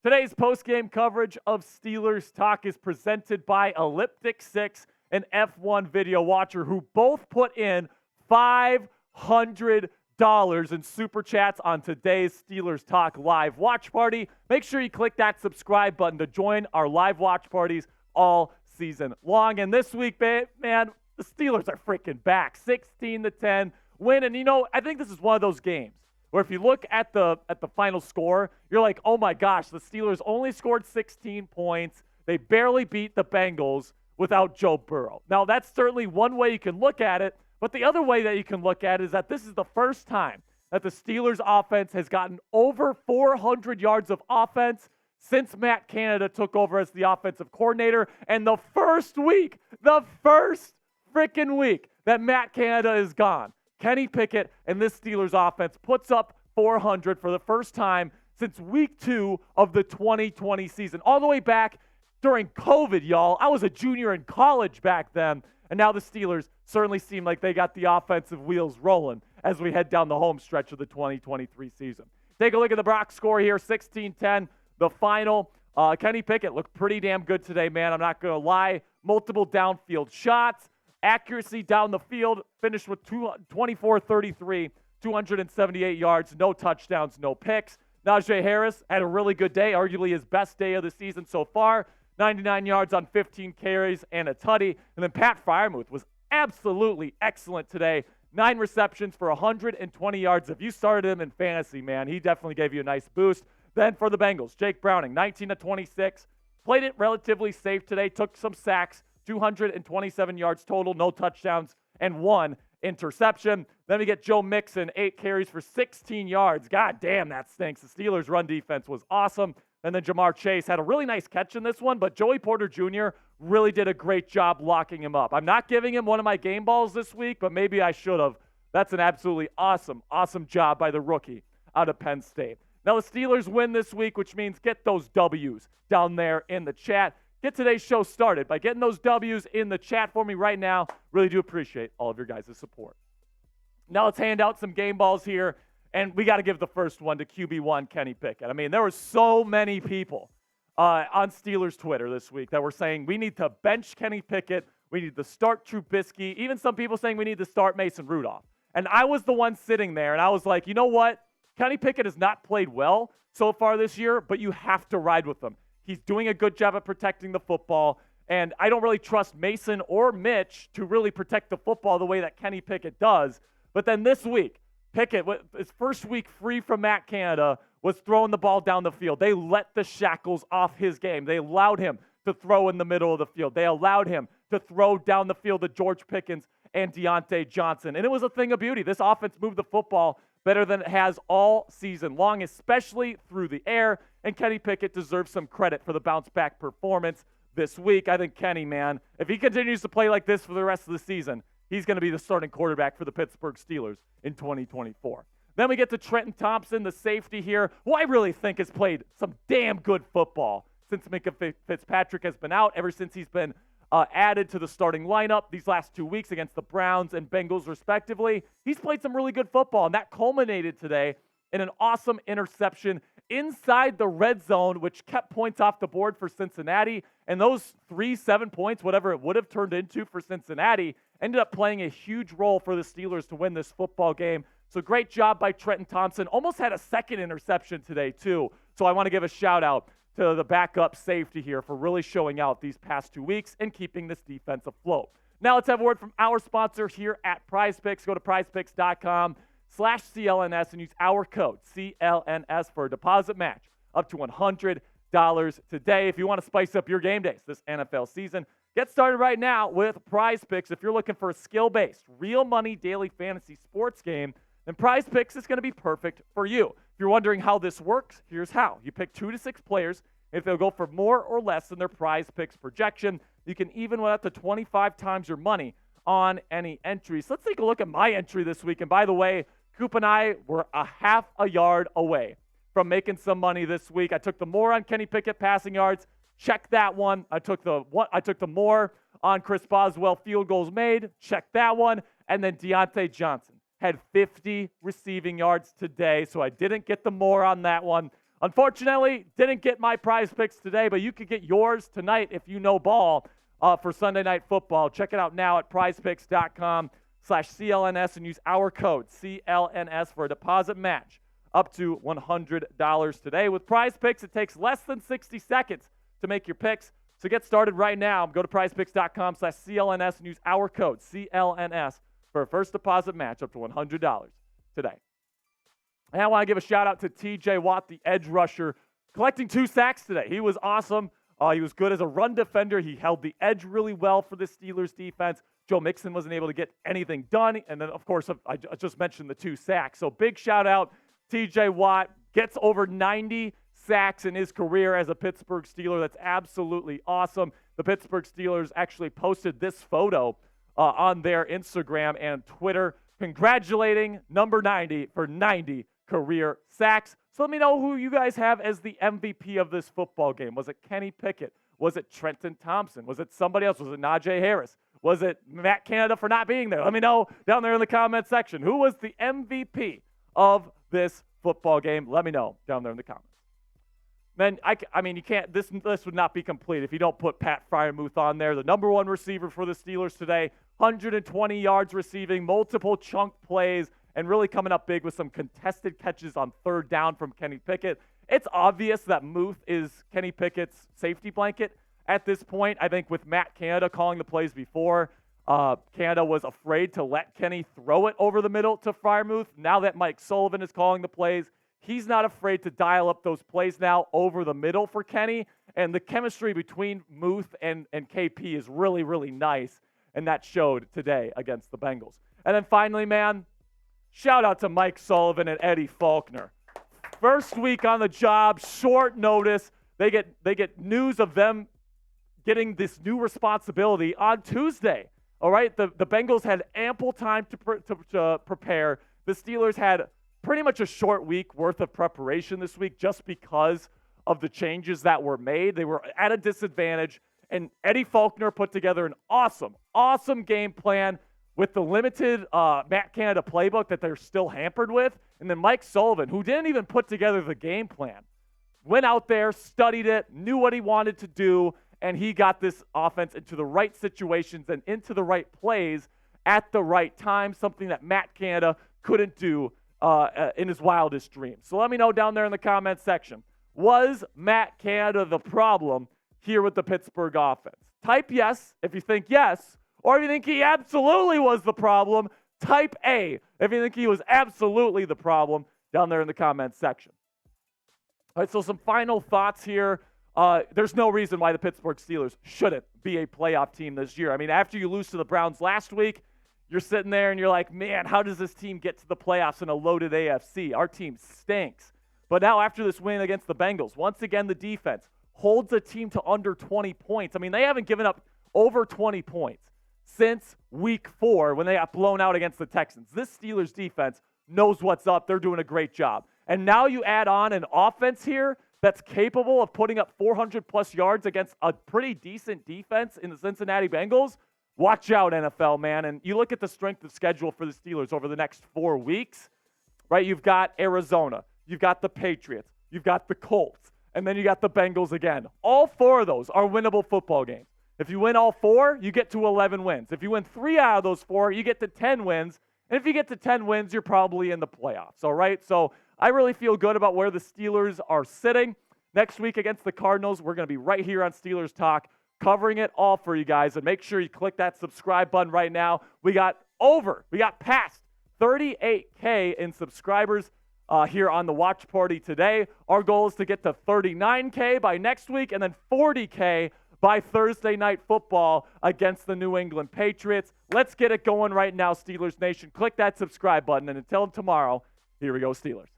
Today's post-game coverage of Steelers Talk is presented by Elliptic 6 and F1 Video Watcher, who both put in $500 in super chats on today's Steelers Talk live watch party. Make sure you click that subscribe button to join our live watch parties all season long. And this week, man, the Steelers are freaking back. 16-10 win. And, I think this is one of those games where if you look at the final score, you're like, oh my gosh, the Steelers only scored 16 points. They barely beat the Bengals without Joe Burrow. Now, that's certainly one way you can look at it, but the other way that you can look at it is that this is the first time that the Steelers offense has gotten over 400 yards of offense since Matt Canada took over as the offensive coordinator. And the first freaking week that Matt Canada is gone, Kenny Pickett and this Steelers offense puts up 400 for the first time since week 2 of the 2020 season. All the way back during COVID, y'all. I was a junior in college back then, and now the Steelers certainly seem like they got the offensive wheels rolling as we head down the home stretch of the 2023 season. Take a look at the box score here, 16-10, the final. Kenny Pickett looked pretty damn good today, man. I'm not going to lie. Multiple downfield shots. Accuracy down the field, finished with 24-33, 278 yards, no touchdowns, no picks. Najee Harris had a really good day, arguably his best day of the season so far. 99 yards on 15 carries and a tutty. And then Pat Freiermuth was absolutely excellent today. 9 receptions for 120 yards. If you started him in fantasy, man, he definitely gave you a nice boost. Then for the Bengals, Jake Browning, 19-26. Played it relatively safe today, took some sacks. 227 yards total, no touchdowns, and 1 interception. Then we get Joe Mixon, 8 carries for 16 yards. God damn, that stinks. The Steelers' run defense was awesome. And then Jamar Chase had a really nice catch in this one, but Joey Porter Jr. really did a great job locking him up. I'm not giving him one of my game balls this week, but maybe I should have. That's an absolutely awesome job by the rookie out of Penn State. Now the Steelers win this week, which means get those W's down there in the chat. Get today's show started by getting those W's in the chat for me right now. Really do appreciate all of your guys' support. Now let's hand out some game balls here, and we got to give the first one to QB1 Kenny Pickett. I mean, there were so many people on Steelers Twitter this week that were saying we need to bench Kenny Pickett, we need to start Trubisky, even some people saying we need to start Mason Rudolph. And I was the one sitting there, and I was like, you know what? Kenny Pickett has not played well so far this year, but you have to ride with him. He's doing a good job at protecting the football, and I don't really trust Mason or Mitch to really protect the football the way that Kenny Pickett does. But then this week, Pickett, his first week free from Matt Canada, was throwing the ball down the field. They let the shackles off his game. They allowed him to throw in the middle of the field. They allowed him to throw down the field to George Pickens and Diontae Johnson. And it was a thing of beauty. This offense moved the football better than it has all season long, especially through the air. And Kenny Pickett deserves some credit for the bounce-back performance this week. I think Kenny, man, if he continues to play like this for the rest of the season, he's going to be the starting quarterback for the Pittsburgh Steelers in 2024. Then we get to Trenton Thompson, the safety here, who I really think has played some damn good football since Minkah Fitzpatrick has been out, ever since he's been added to the starting lineup these last 2 weeks against the Browns and Bengals, respectively. He's played some really good football, and that culminated today in an awesome interception inside the red zone, which kept points off the board for Cincinnati. And those 7 points, whatever it would have turned into for Cincinnati, ended up playing a huge role for the Steelers to win this football game. So great job by Trenton Thompson. Almost had a second interception today, too. So I want to give a shout-out to the backup safety here for really showing out these past 2 weeks and keeping this defense afloat. Now let's have a word from our sponsor here at PrizePicks. Go to prizepicks.com/CLNS and use our code CLNS for a deposit match up to $100 today. If you want to spice up your game days this NFL season, get started right now with PrizePicks. If you're looking for a skill-based, real money daily fantasy sports game, then PrizePicks is going to be perfect for you. If you're wondering how this works, here's how. You pick 2 to 6 players. If they'll go for more or less than their PrizePicks projection, you can even win up to 25 times your money on any entry. So let's take a look at my entry this week. And by the way, Coop and I were a half a yard away from making some money this week. I took the more on Kenny Pickett passing yards. Check that one. I took the more on Chris Boswell field goals made. Check that one. And then Diontae Johnson had 50 receiving yards today, so I didn't get the more on that one. Unfortunately, didn't get my prize picks today, but you could get yours tonight if you know ball for Sunday Night Football. Check it out now at prizepicks.com/CLNS and use our code CLNS for a deposit match up to $100 today. With Prize Picks, it takes less than 60 seconds to make your picks. So get started right now. Go to prizepicks.com/CLNS and use our code CLNS for a first deposit match up to $100 today. And I want to give a shout-out to T.J. Watt, the edge rusher, collecting 2 sacks today. He was awesome. He was good as a run defender. He held the edge really well for the Steelers defense. Joe Mixon wasn't able to get anything done. And then, of course, I just mentioned the 2 sacks. So big shout-out, T.J. Watt. Gets over 90 sacks in his career as a Pittsburgh Steeler. That's absolutely awesome. The Pittsburgh Steelers actually posted this photo on their Instagram and Twitter, congratulating number 90 for 90 career sacks. So let me know who you guys have as the MVP of this football game. Was it Kenny Pickett? Was it Trenton Thompson? Was it somebody else? Was it Najee Harris? Was it Matt Canada for not being there? Let me know down there in the comment section. Who was the MVP of this football game? Let me know down there in the comments. Then, I mean, you can't, this list would not be complete if you don't put Pat Freiermuth on there, the number 1 receiver for the Steelers today, 120 yards receiving, multiple chunk plays, and really coming up big with some contested catches on 3rd down from Kenny Pickett. It's obvious that Muth is Kenny Pickett's safety blanket at this point. I think with Matt Canada calling the plays before, Canada was afraid to let Kenny throw it over the middle to Freiermuth. Now that Mike Sullivan is calling the plays, he's not afraid to dial up those plays now over the middle for Kenny. And the chemistry between Muth and KP is really, really nice. And that showed today against the Bengals. And then finally, man, shout out to Mike Sullivan and Eddie Faulkner. First week on the job, short notice. They get news of them getting this new responsibility on Tuesday. All right, the Bengals had ample time to prepare. The Steelers had pretty much a short week worth of preparation this week just because of the changes that were made. They were at a disadvantage, and Eddie Faulkner put together an awesome game plan with the limited Matt Canada playbook that they're still hampered with. And then Mike Sullivan, who didn't even put together the game plan, went out there, studied it, knew what he wanted to do, and he got this offense into the right situations and into the right plays at the right time, something that Matt Canada couldn't do in his wildest dreams. So let me know down there in the comment section. Was Matt Canada the problem here with the Pittsburgh offense? Type yes if you think yes, or if you think he absolutely was the problem. Type A if you think he was absolutely the problem down there in the comment section. All right, so some final thoughts here. There's no reason why the Pittsburgh Steelers shouldn't be a playoff team this year. I mean, after you lose to the Browns last week, you're sitting there and you're like, man, how does this team get to the playoffs in a loaded AFC? Our team stinks. But now after this win against the Bengals, once again, the defense holds a team to under 20 points. I mean, they haven't given up over 20 points since week 4 when they got blown out against the Texans. This Steelers defense knows what's up. They're doing a great job. And now you add on an offense here that's capable of putting up 400-plus yards against a pretty decent defense in the Cincinnati Bengals. Watch out, NFL, man. And you look at the strength of schedule for the Steelers over the next 4 weeks, right? You've got Arizona. You've got the Patriots. You've got the Colts. And then you got the Bengals again. All 4 of those are winnable football games. If you win all 4, you get to 11 wins. If you win 3 out of those 4, you get to 10 wins. And if you get to 10 wins, you're probably in the playoffs, all right? So I really feel good about where the Steelers are sitting. Next week against the Cardinals, we're going to be right here on Steelers Talk, covering it all for you guys. And make sure you click that subscribe button right now. We got past 38K in subscribers here on the watch party today. Our goal is to get to 39K by next week and then 40K by Thursday Night Football against the New England Patriots. Let's get it going right now, Steelers Nation. Click that subscribe button, and until tomorrow, here we go, Steelers.